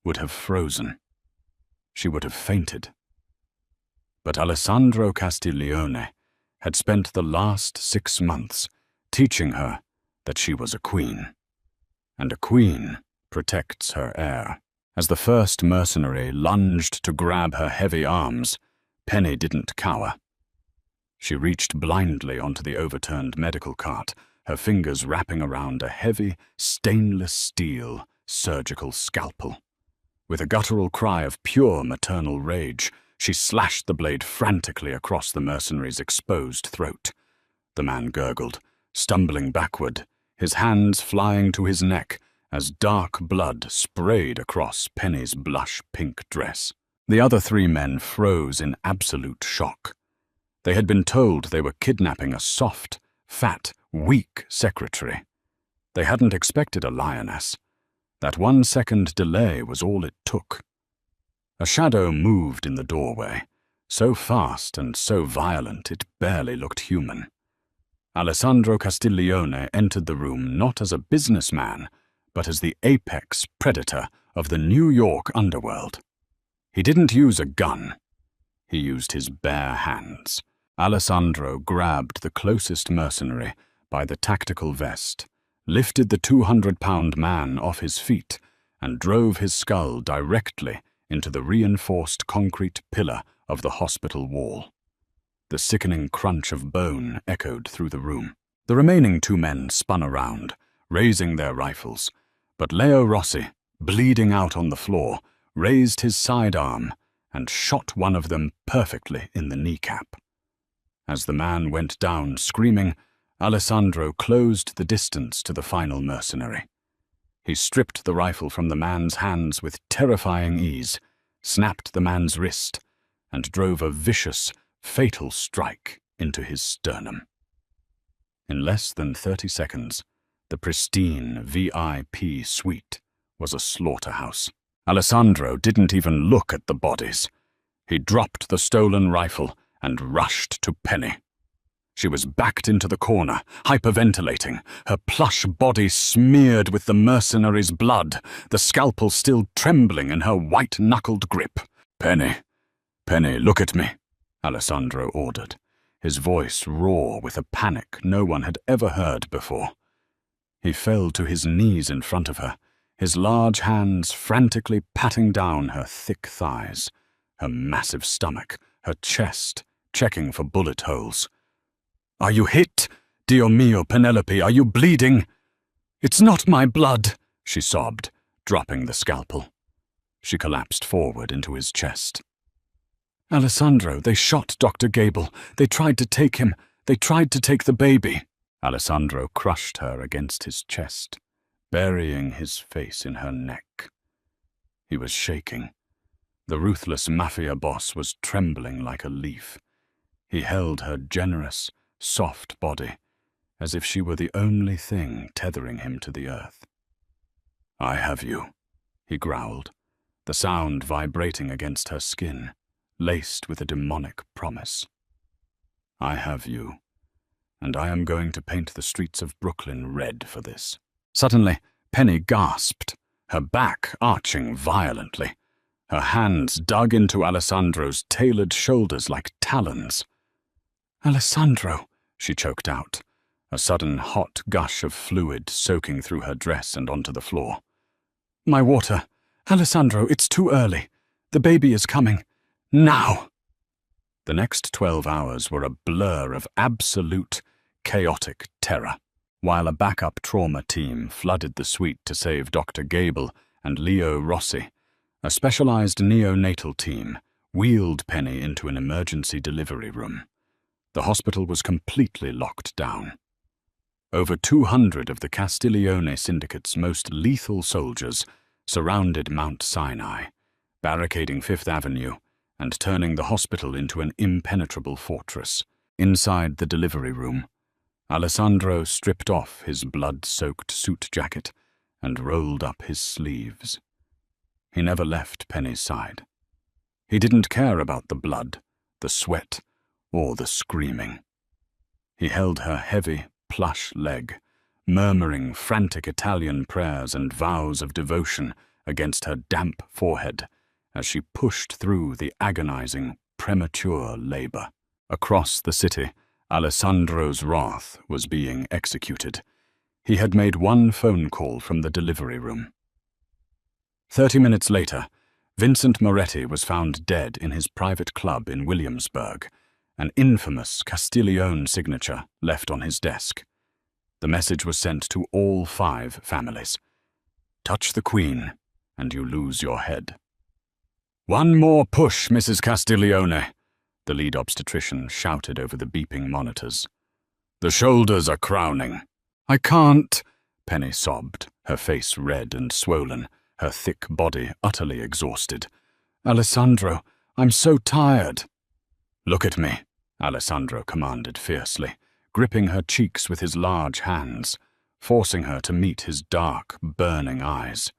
Speaker 1: would have frozen. She would have fainted. But Alessandro Castiglione had spent the last 6 months teaching her that she was a queen, and a queen protects her heir. As the first mercenary lunged to grab her heavy arms, Penny didn't cower. She reached blindly onto the overturned medical cart, her fingers wrapping around a heavy, stainless steel surgical scalpel. With a guttural cry of pure maternal rage, she slashed the blade frantically across the mercenary's exposed throat. The man gurgled, stumbling backward, his hands flying to his neck as dark blood sprayed across Penny's blush-pink dress. The other 3 men froze in absolute shock. They had been told they were kidnapping a soft, fat, weak secretary. They hadn't expected a lioness. That 1-second delay was all it took. A shadow moved in the doorway, so fast and so violent it barely looked human. Alessandro Castiglione entered the room not as a businessman, but as the apex predator of the New York underworld. He didn't use a gun. He used his bare hands. Alessandro grabbed the closest mercenary by the tactical vest, lifted the 200-pound man off his feet, and drove his skull directly into the reinforced concrete pillar of the hospital wall. The sickening crunch of bone echoed through the room. The remaining 2 men spun around, raising their rifles, but Leo Rossi, bleeding out on the floor, raised his sidearm and shot one of them perfectly in the kneecap. As the man went down screaming, Alessandro closed the distance to the final mercenary. He stripped the rifle from the man's hands with terrifying ease, snapped the man's wrist, and drove a vicious, fatal strike into his sternum. In less than 30 seconds, the pristine VIP suite was a slaughterhouse. Alessandro didn't even look at the bodies. He dropped the stolen rifle and rushed to Penny. She was backed into the corner, hyperventilating, her plush body smeared with the mercenary's blood, the scalpel still trembling in her white-knuckled grip. "Penny, Penny, look at me," Alessandro ordered, his voice raw with a panic no one had ever heard before. He fell to his knees in front of her, his large hands frantically patting down her thick thighs, her massive stomach, her chest, checking for bullet holes. "Are you hit? Dio mio, Penelope, are you bleeding?" "It's not my blood," she sobbed, dropping the scalpel. She collapsed forward into his chest. "Alessandro, they shot Dr. Gable. They tried to take him. They tried to take the baby." Alessandro crushed her against his chest, burying his face in her neck. He was shaking. The ruthless Mafia boss was trembling like a leaf. He held her generous, soft body, as if she were the only thing tethering him to the earth. "I have you," he growled, the sound vibrating against her skin, laced with a demonic promise. "I have you, and I am going to paint the streets of Brooklyn red for this." Suddenly, Penny gasped, her back arching violently. Her hands dug into Alessandro's tailored shoulders like talons. "Alessandro," she choked out, a sudden hot gush of fluid soaking through her dress and onto the floor. "My water. Alessandro, it's too early. The baby is coming. Now!" The next 12 hours were a blur of absolute, chaotic terror. While a backup trauma team flooded the suite to save Dr. Gable and Leo Rossi, a specialized neonatal team wheeled Penny into an emergency delivery room. The hospital was completely locked down. Over 200 of the Castiglione Syndicate's most lethal soldiers surrounded Mount Sinai, barricading Fifth Avenue and turning the hospital into an impenetrable fortress. Inside the delivery room, Alessandro stripped off his blood-soaked suit jacket and rolled up his sleeves. He never left Penny's side. He didn't care about the blood, the sweat, or the screaming. He held her heavy, plush leg, murmuring frantic Italian prayers and vows of devotion against her damp forehead as she pushed through the agonizing, premature labor. Across the city, Alessandro's wrath was being executed. He had made one phone call from the delivery room. 30 minutes later, Vincent Moretti was found dead in his private club in Williamsburg, an infamous Castiglione signature left on his desk. The message was sent to all 5 families. "Touch the Queen, and you lose your head." "One more push, Mrs. Castiglione," the lead obstetrician shouted over the beeping monitors. "The shoulders are crowning." "I can't," Penny sobbed, her face red and swollen, her thick body utterly exhausted. "Alessandro, I'm so tired." "Look at me," Alessandro commanded fiercely, gripping her cheeks with his large hands, forcing her to meet his dark, burning eyes.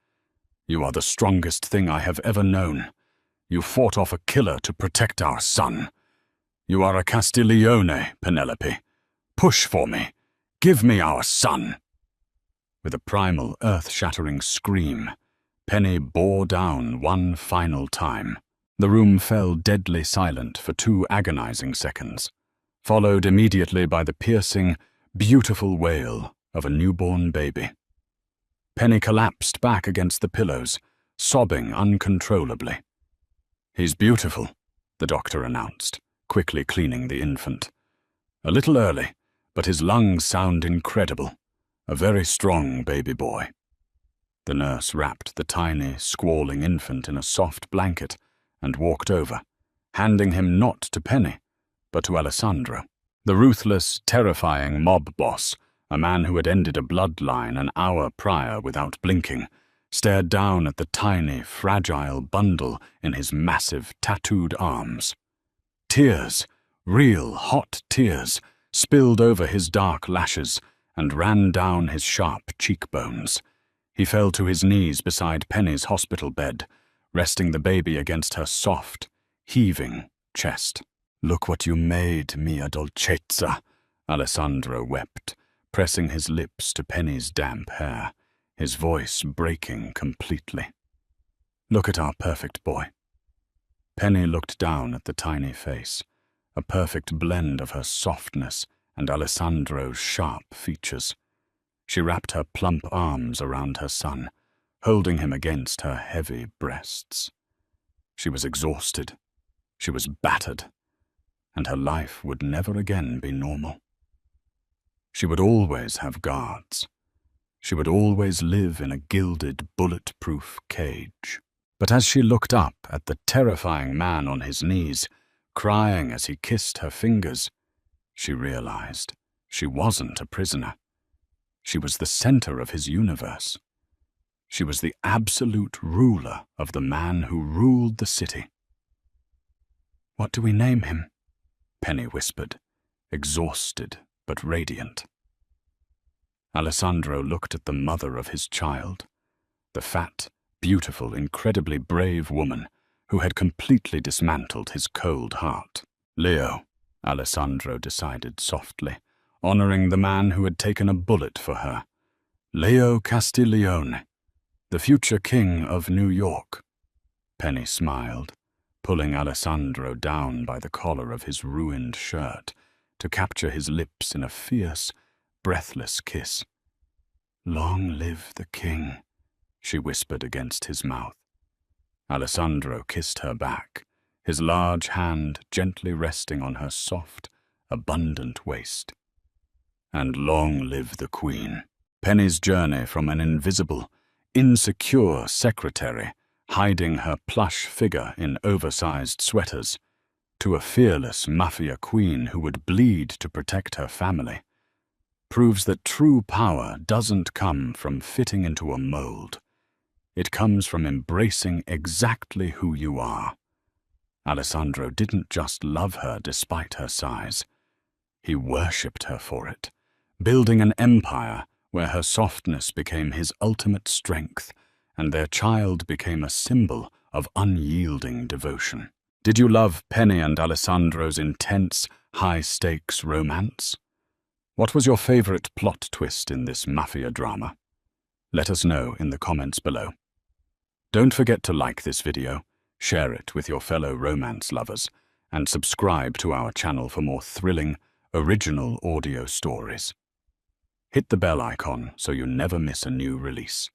Speaker 1: "You are the strongest thing I have ever known. You fought off a killer to protect our son. You are a Castiglione, Penelope. Push for me. Give me our son." With a primal, earth-shattering scream, Penny bore down one final time. The room fell deadly silent for 2 agonizing seconds, followed immediately by the piercing, beautiful wail of a newborn baby. Penny collapsed back against the pillows, sobbing uncontrollably. "He's beautiful," the doctor announced, quickly cleaning the infant. "A little early, but his lungs sound incredible. A very strong baby boy." The nurse wrapped the tiny, squalling infant in a soft blanket and walked over, handing him not to Penny, but to Alessandro. The ruthless, terrifying mob boss, a man who had ended a bloodline an hour prior without blinking, stared down at the tiny, fragile bundle in his massive, tattooed arms. Tears, real hot tears, spilled over his dark lashes and ran down his sharp cheekbones. He fell to his knees beside Penny's hospital bed, resting the baby against her soft, heaving chest. "Look what you made, mia dolcezza," Alessandro wept, pressing his lips to Penny's damp hair, his voice breaking completely. "Look at our perfect boy." Penny looked down at the tiny face, a perfect blend of her softness and Alessandro's sharp features. She wrapped her plump arms around her son, holding him against her heavy breasts. She was exhausted. She was battered, and her life would never again be normal. She would always have guards. She would always live in a gilded, bulletproof cage. But as she looked up at the terrifying man on his knees, crying as he kissed her fingers, she realized she wasn't a prisoner. She was the center of his universe. She was the absolute ruler of the man who ruled the city. "What do we name him?" Penny whispered, exhausted but radiant. Alessandro looked at the mother of his child, the fat, beautiful, incredibly brave woman who had completely dismantled his cold heart. "Leo," Alessandro decided softly, honoring the man who had taken a bullet for her. "Leo Castiglione, the future king of New York." Penny smiled, pulling Alessandro down by the collar of his ruined shirt to capture his lips in a fierce, breathless kiss. "Long live the king," she whispered against his mouth. Alessandro kissed her back, his large hand gently resting on her soft, abundant waist. "And long live the queen." Penny's journey from an invisible, insecure secretary hiding her plush figure in oversized sweaters to a fearless Mafia queen who would bleed to protect her family proves that true power doesn't come from fitting into a mold. It comes from embracing exactly who you are. Alessandro didn't just love her despite her size. He worshipped her for it, building an empire where her softness became his ultimate strength and their child became a symbol of unyielding devotion. Did you love Penny and Alessandro's intense, high-stakes romance? What was your favorite plot twist in this Mafia drama? Let us know in the comments below. Don't forget to like this video, share it with your fellow romance lovers, and subscribe to our channel for more thrilling, original audio stories. Hit the bell icon so you never miss a new release.